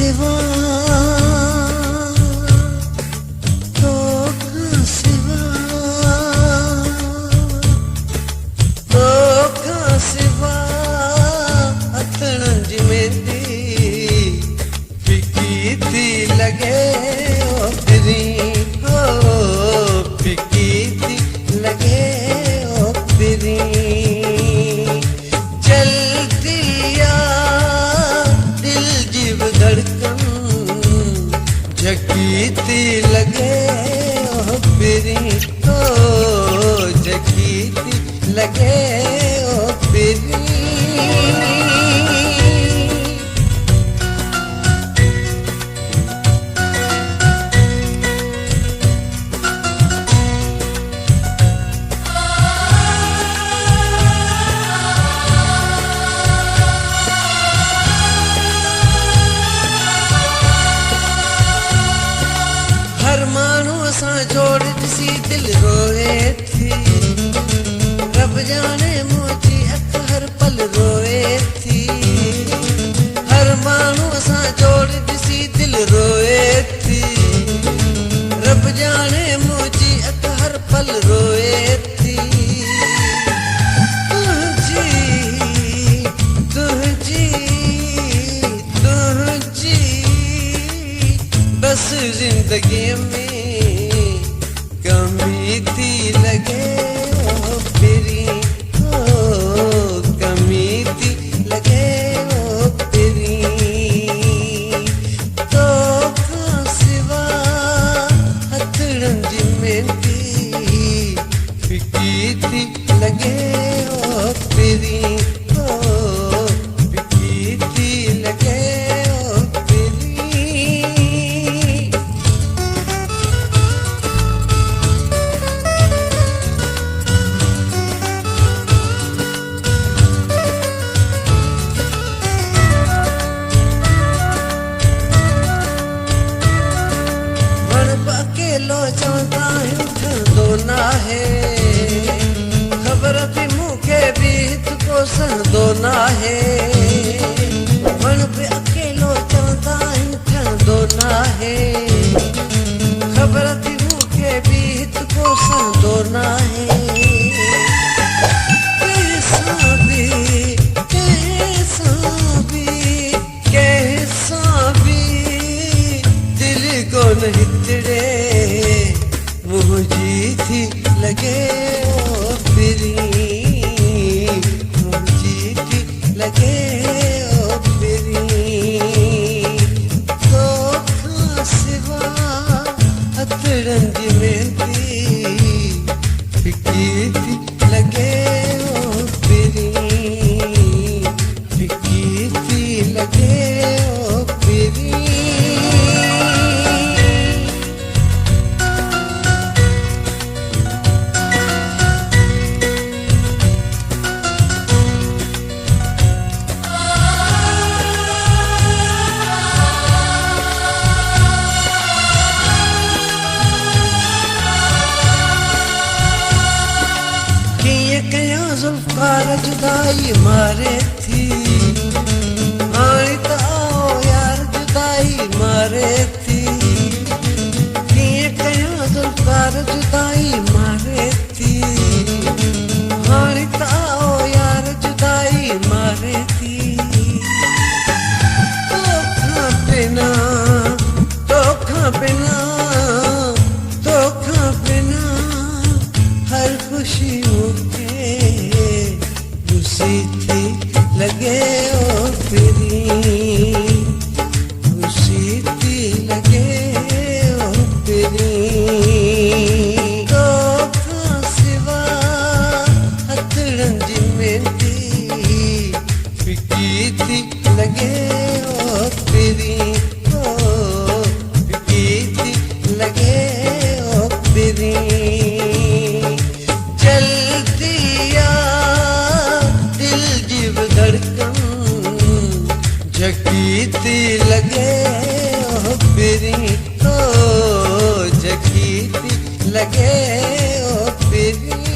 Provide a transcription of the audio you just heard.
सिवा तोखा सिवा तोखा सिवा अथण जी मेहंदी फिकी थी लगे ओ फिरी हो फिकी थी लगे ओ फिरी झकीती लगे ओ फिरी ओ झकीती लगे ओ फिरी जोड़ सी दिल रोए थी रब जाने मुझी अख हर पल रोए थी हर मानू सा जोड़ सी दिल रोए थी रब जाने मुझी अख हर पल रोए थी तुझी बस जिंदगी में कमी थी लगे ओ फिरी ओ कमी थी लगे ओ फिरी तोखा सिवा हथड़न जी मेहंदी फिकी थी लगे ओ फिरी ओ फिकी थी लगे ओ फिरी अकेलो चवंदा आहियूं ठहंदो न आहे ख़बर थी मूंखे बि हितको सहंदो न आहे वण बि अकेलो चवंदा आहियूं ठहंदो न आहे ख़बर थी मूंखे बि हितको सहंदो न आहे हितड़े मुझी थी लगे ओ फिरी मुझी थी लगे ओ फिरी तोखा सिवा हथड़न जी मेहंदी फिकी थी लगे ओ फिरी फिकी थी लगे ओ फिरी जुल्फकार जुदाई मारे थी हाणे त आओ यार जुदाई मारे थी कीअं कयां जुल्फकार जुदाई मारे थी हाणे त आओ यार जुदाई मारे थी तोखा बिना तोखा बिना तोखा बिना हर खुशी मुझे थी लगे ओ फिरी खुशी थी लगे ओ फिरी तोखा सिवा हथड़न जी मेहंदी फिकी थी लगे ओ फिरी ओ फिकी थी लगे ओ फिरी झकीती लगे ओ फिरी ओ झकीती लगे ओ फिरी